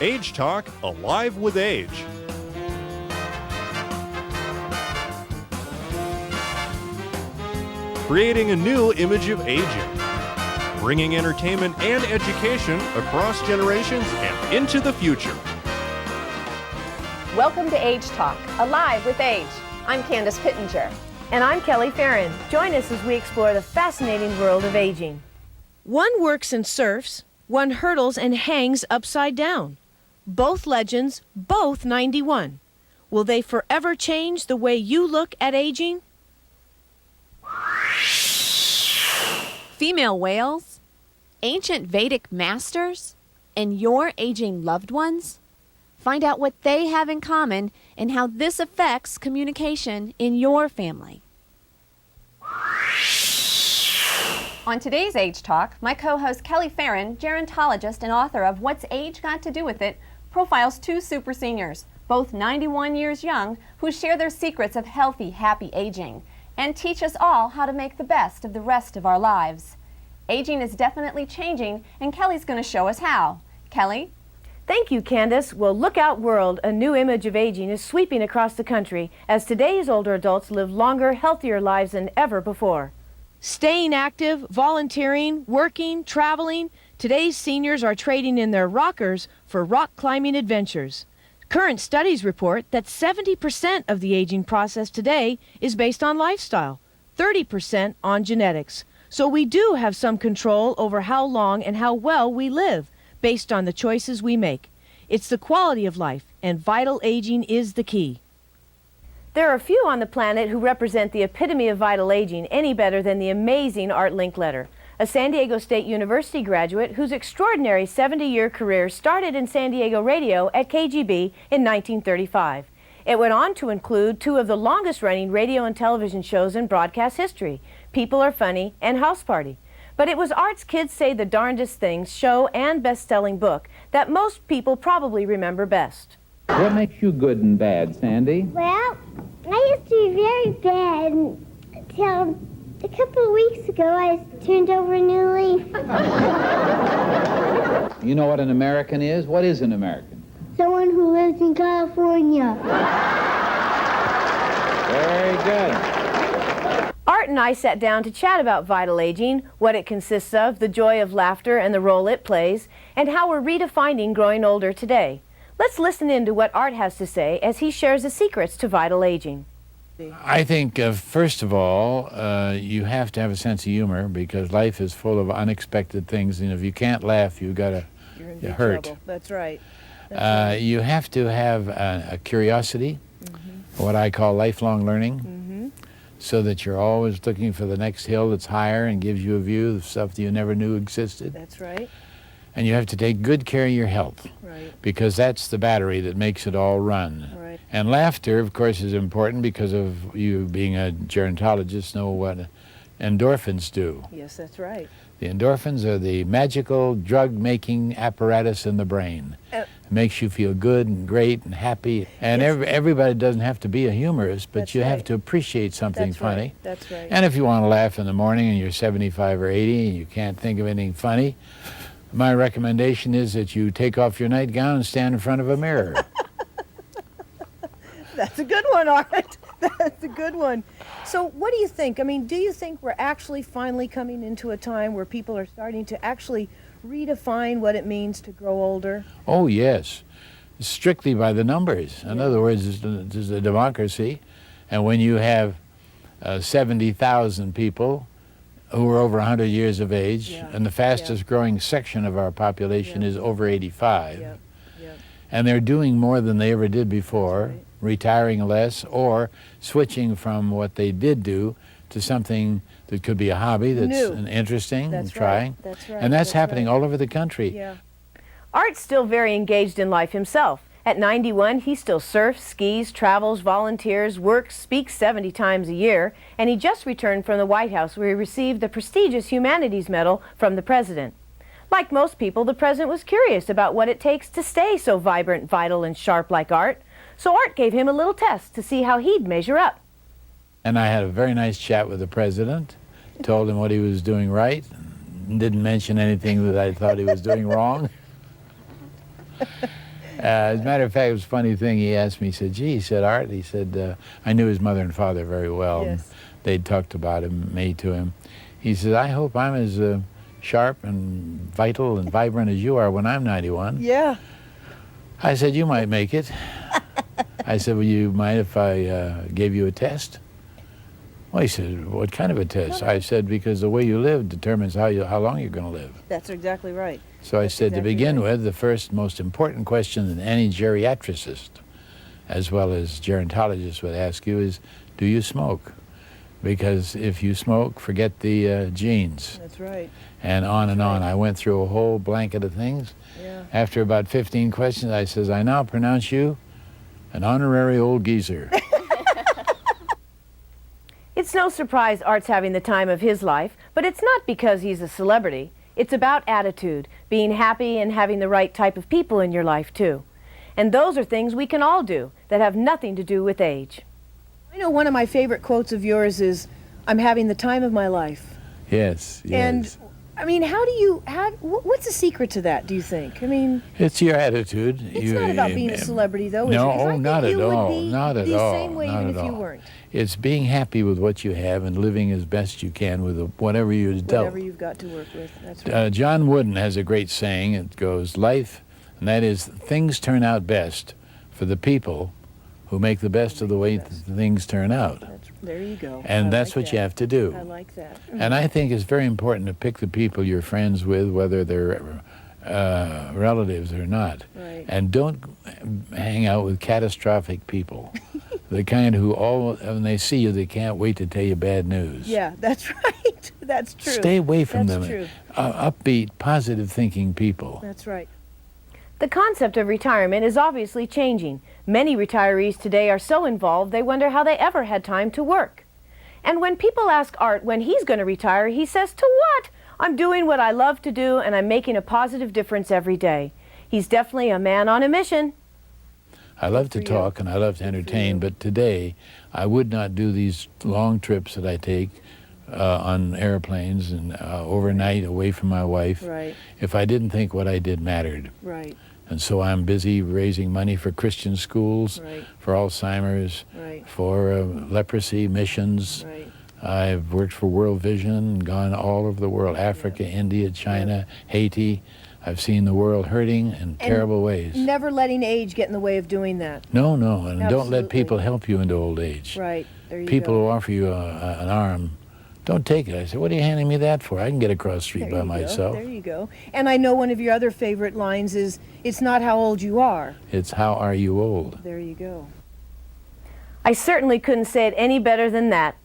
AgeTalk, Alive with Age. Creating a new image of aging. Bringing entertainment and education across generations and into the future. Welcome to AgeTalk, Alive with Age. I'm Candace Pittenger. And I'm Kelly Ferrin. Join us as we explore the fascinating world of aging. One works and surfs, one hurdles and hangs upside down. Both legends, both 91. Will they forever change the way you look at aging? Female whales, ancient Vedic masters, and your aging loved ones? Find out what they have in common and how this affects communication in your family. On today's Age Talk, my co-host Kelly Ferrin, gerontologist and author of What's Age Got to Do with It, profiles two super seniors, both 91 years young, who share their secrets of healthy, happy aging and teach us all how to make the best of the rest of our lives. Aging is definitely changing, and Kelly's going to show us how. Kelly? Thank you, Candace. Well, look out, world. A new image of aging is sweeping across the country as today's older adults live longer, healthier lives than ever before. Staying active, volunteering, working, traveling, today's seniors are trading in their rockers for rock climbing adventures. Current studies report that 70% of the aging process today is based on lifestyle, 30% on genetics. So we do have some control over how long and how well we live based on the choices we make. It's the quality of life, and vital aging is the key. There are few on the planet who represent the epitome of vital aging any better than the amazing Art Linkletter, a San Diego State University graduate whose extraordinary 70-year career started in San Diego radio at KGB in 1935. It went on to include two of the longest-running radio and television shows in broadcast history, People Are Funny and House Party. But it was Art's Kids Say the Darndest Things show and best-selling book that most people probably remember best. What makes you good and bad, Sandy? Well, I used to be very bad until a couple of weeks ago I turned over a new leaf. You know what an American is? What is an American? Someone who lives in California. Very good. Art and I sat down to chat about vital aging, what it consists of, the joy of laughter and the role it plays, and how we're redefining growing older today. Let's listen in to what Art has to say as he shares the secrets to vital aging. I think, first of all, you have to have a sense of humor because life is full of unexpected things, and if you can't laugh, you've got to hurt. Trouble. That's right. You have to have a curiosity, what I call lifelong learning, so that you're always looking for the next hill that's higher and gives you a view of stuff that you never knew existed. That's right. And you have to take good care of your health, because that's the battery that makes it all run. Right. And laughter, of course, is important because of you being a gerontologist, know what endorphins do. Yes, that's right. The endorphins are the magical drug-making apparatus in the brain. It makes you feel good and great and happy. And everybody doesn't have to be a humorist, but That's you right. have to appreciate something That's funny. Right. That's right. And if you want to laugh in the morning and you're 75 or 80 and you can't think of anything funny, my recommendation is that you take off your nightgown and stand in front of a mirror. That's a good one, Art. That's a good one. So what do you think? I mean, do you think we're actually finally coming into a time where people are starting to actually redefine what it means to grow older? Oh, yes. Strictly by the numbers. In other words, there's a democracy. And when you have 70,000 people who are over 100 years of age, and the fastest growing section of our population is over 85. And they're doing more than they ever did before, retiring less or switching from what they did do to something that could be a hobby that's interesting and trying. That's right. And that's happening all over the country. Yeah. Art's still very engaged in life himself. At 91, he still surfs, skis, travels, volunteers, works, speaks 70 times a year, and he just returned from the White House where he received the prestigious Humanities Medal from the President. Like most people, the President was curious about what it takes to stay so vibrant, vital, and sharp like Art, so Art gave him a little test to see how he'd measure up. And I had a very nice chat with the President, told him what he was doing right, and didn't mention anything that I thought he was doing wrong. As a matter of fact, it was a funny thing. He asked me, he said, gee, he said, Art, he said, I knew his mother and father very well. Yes. And they'd talked about him, me to him. He said, I hope I'm as sharp and vital and vibrant as you are when I'm 91. Yeah. I said, you might make it. I said, would you mind if I gave you a test? Well, he said, what kind of a test? I said, because the way you live determines how long you're going to live. That's exactly right. So I said, to begin with, the first most important question that any geriatricist, as well as gerontologist, would ask you is, do you smoke? Because if you smoke, forget the genes. That's right. And on and on. I went through a whole blanket of things. Yeah. After about 15 questions, I says, I now pronounce you an honorary old geezer. It's no surprise Art's having the time of his life, but it's not because he's a celebrity. It's about attitude, being happy and having the right type of people in your life, too. And those are things we can all do that have nothing to do with age. I know one of my favorite quotes of yours is, I'm having the time of my life. Yes, yes. And, I mean, what's the secret to that, do you think? I mean, it's your attitude. it's not about being a celebrity, though, is it? 'Cause I No, think not at you would all. be Not at the all. same way Not even at if you all. weren't. It's being happy with what you have and living as best you can with whatever you're dealt. Whatever you've got to work with, that's right. John Wooden has a great saying. It goes, life, and that is, things turn out best for the people who make the best of the way things turn out. There you go. And I that's like what you that. have to do. I like that. And I think it's very important to pick the people you're friends with, whether they're relatives or not. Right. And don't hang out with catastrophic people. The kind who, when they see you, they can't wait to tell you bad news. Yeah, that's right. That's true. Stay away from That's them. true. Upbeat, positive thinking people. That's right. The concept of retirement is obviously changing. Many retirees today are so involved they wonder how they ever had time to work. And when people ask Art when he's going to retire, he says, to what? I'm doing what I love to do and I'm making a positive difference every day. He's definitely a man on a mission. I love to talk and I love to entertain, but today I would not do these long trips that I take on airplanes and overnight away from my wife if I didn't think what I did mattered. Right. And so I'm busy raising money for Christian schools, for Alzheimer's, for leprosy missions. I've worked for World Vision and gone all over the world, Africa, India, China, Haiti. I've seen the world hurting in terrible ways. Never letting age get in the way of doing that. No, no, and don't let people help you into old age. Right, there you People go. who offer you an arm, don't take it. I say, what are you handing me that for? I can get across the street by myself. There you go. And I know one of your other favorite lines is, it's not how old you are. It's how are you old? There you go. I certainly couldn't say it any better than that.